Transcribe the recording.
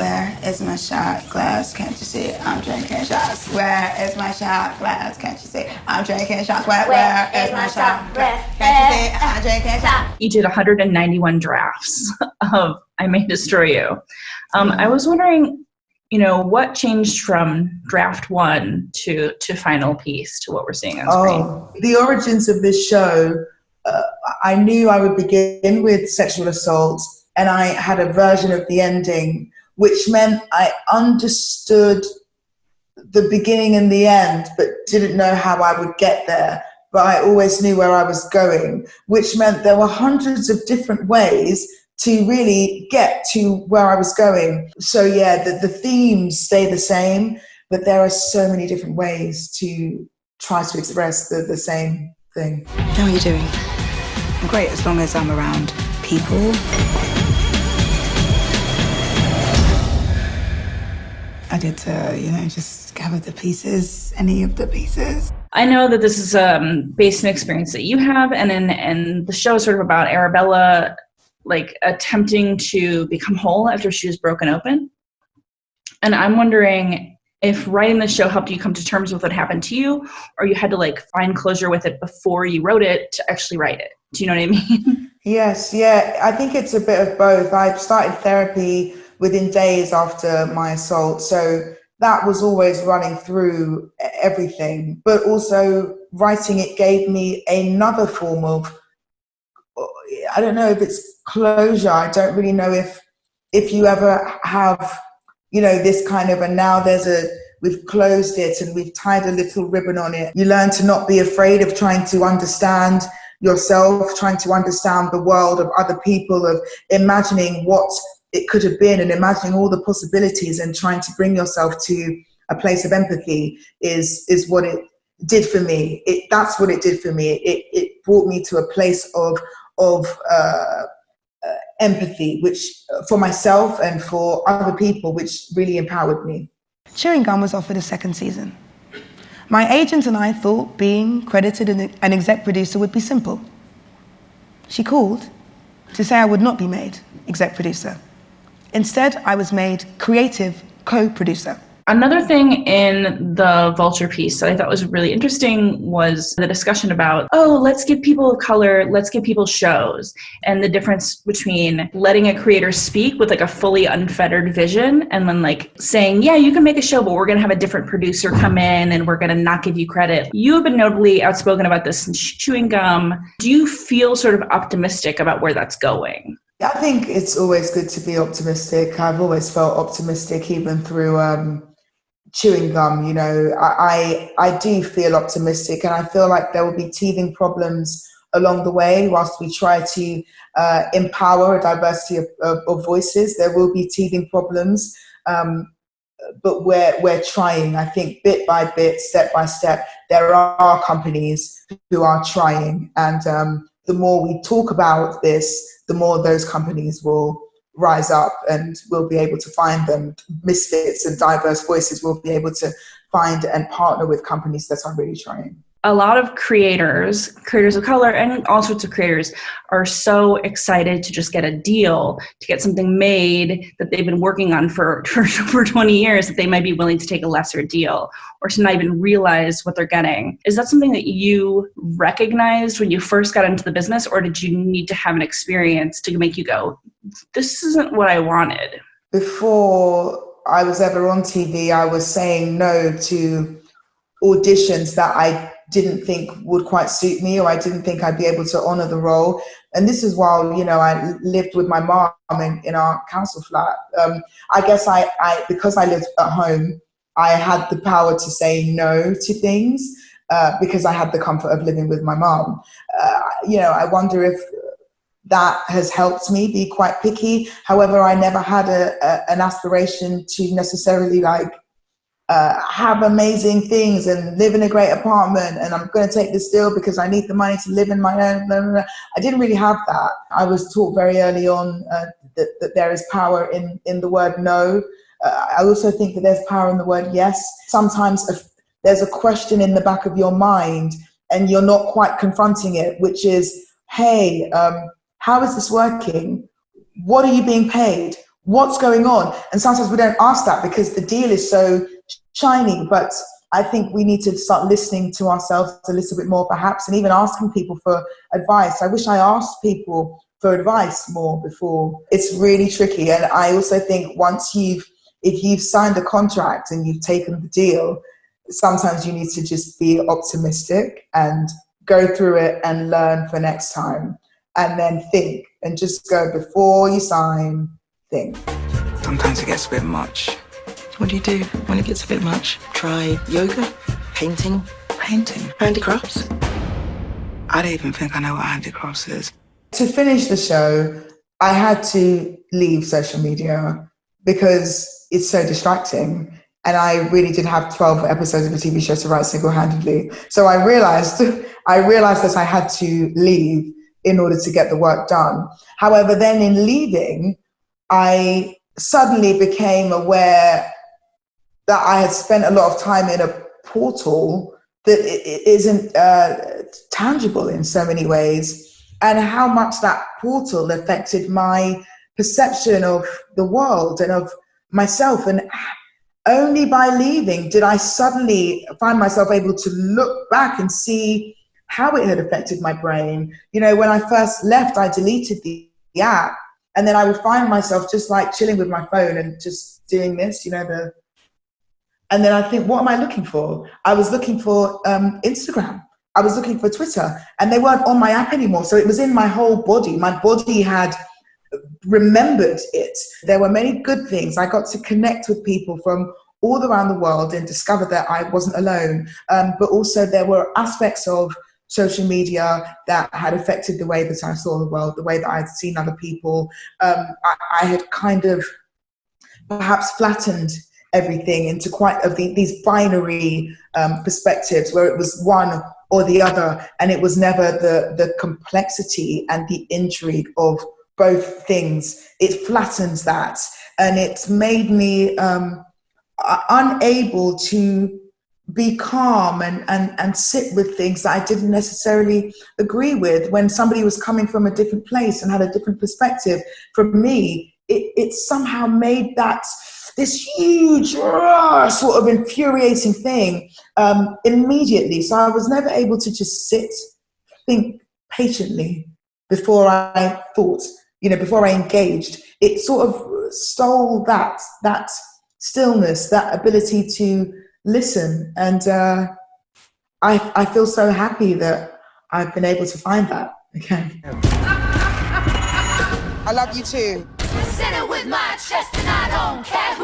Where is my shot glass? Can't you see? I'm drinking shots. Where is my shot glass? Can't you see? I'm drinking shots. Where is my shot glass? Can't you see? I'm drinking shots. You did 191 drafts of I May Destroy You. I was wondering, what changed from draft one to final piece to what we're seeing on screen? The origins of this show, I knew I would begin with sexual assault, and I had a version of the ending, which meant I understood the beginning and the end, but didn't know how I would get there. But I always knew where I was going, which meant there were hundreds of different ways to really get to where I was going. So yeah, the themes stay the same, but there are so many different ways to try to express the same thing. How are you doing? I'm great as long as I'm around people. I get to, just gather the pieces, any of the pieces. I know that this is based on experience that you have, and the show is sort of about Arabella attempting to become whole after she was broken open. And I'm wondering if writing the show helped you come to terms with what happened to you, or you had to find closure with it before you wrote it to actually write it. Do you know what I mean? Yes, yeah. I think it's a bit of both. I started therapy within days after my assault, so that was always running through everything. But also writing it gave me another form of, I don't know if it's closure. I don't really know if you ever have, this kind of, and now we've closed it and we've tied a little ribbon on it. You learn to not be afraid of trying to understand yourself, trying to understand the world of other people, of imagining what it could have been and imagining all the possibilities, and trying to bring yourself to a place of empathy is what it did for me. That's what it did for me. It brought me to a place of empathy, which for myself and for other people, which really empowered me. Chewing Gum was offered a second season. My agent and I thought being credited an exec producer would be simple. She called to say I would not be made exec producer. Instead, I was made creative co-producer. Another thing in the Vulture piece that I thought was really interesting was the discussion about, let's give people of color, let's give people shows, and the difference between letting a creator speak with a fully unfettered vision and then saying, yeah, you can make a show, but we're going to have a different producer come in and we're going to not give you credit. You have been notably outspoken about this in Chewing Gum. Do you feel sort of optimistic about where that's going? I think it's always good to be optimistic. I've always felt optimistic, even through Chewing Gum. I do feel optimistic, and I feel like there will be teething problems along the way whilst we try to empower a diversity of voices. There will be teething problems, but we're trying. I think bit by bit, step by step, there are companies who are trying, and the more we talk about this, the more those companies will rise up, and we'll be able to find them. Misfits and diverse voices will be able to find and partner with companies that are really trying. A lot of creators of color, and all sorts of creators are so excited to just get a deal, to get something made that they've been working on for 20 years, that they might be willing to take a lesser deal or to not even realize what they're getting. Is that something that you recognized when you first got into the business, or did you need to have an experience to make you go, this isn't what I wanted? Before I was ever on TV, I was saying no to auditions that I didn't think would quite suit me, or I didn't think I'd be able to honor the role. And this is while, I lived with my mom in our council flat. I guess I because I lived at home, I had the power to say no to things because I had the comfort of living with my mom. I wonder if that has helped me be quite picky. However, I never had an aspiration to necessarily have amazing things and live in a great apartment, and I'm going to take this deal because I need the money to live in my own. I didn't really have that. I was taught very early on that there is power in the word no. I also think that there's power in the word yes. Sometimes there's a question in the back of your mind and you're not quite confronting it, which is, hey, how is this working? What are you being paid? what's going on? And sometimes we don't ask that because the deal is so shiny, but I think we need to start listening to ourselves a little bit more perhaps, and even asking people for advice. I wish I asked people for advice more before. It's really tricky. And I also think if you've signed a contract and you've taken the deal, sometimes you need to just be optimistic and go through it and learn for next time, and then think, and just go before you sign, think. Sometimes it gets a bit much. What do you do when it gets a bit much? Try yoga, painting, handicrafts. I don't even think I know what handicrafts is. To finish the show, I had to leave social media because it's so distracting. And I really did have 12 episodes of a TV show to write single-handedly. So I realized that I had to leave in order to get the work done. However, then in leaving, I suddenly became aware that I had spent a lot of time in a portal that isn't tangible in so many ways, and how much that portal affected my perception of the world and of myself. And only by leaving did I suddenly find myself able to look back and see how it had affected my brain. You know, when I first left, I deleted the app, and then I would find myself just like chilling with my phone and just doing this, you know, and then I think, what am I looking for? I was looking for Instagram. I was looking for Twitter, and they weren't on my app anymore. So it was in my whole body. My body had remembered it. There were many good things. I got to connect with people from all around the world and discover that I wasn't alone. But also there were aspects of social media that had affected the way that I saw the world, the way that I had seen other people. I had kind of perhaps flattened everything into quite these binary perspectives where it was one or the other, and it was never the complexity and the intrigue of both things. It flattens that, and it's made me unable to be calm and sit with things that I didn't necessarily agree with. When somebody was coming from a different place and had a different perspective from me, it somehow made that this huge sort of infuriating thing immediately. So I was never able to just think patiently before I thought, you know, before I engaged. It sort of stole that stillness, that ability to listen. And I feel so happy that I've been able to find that again. I love you too. Sit it with my chest and I don't care who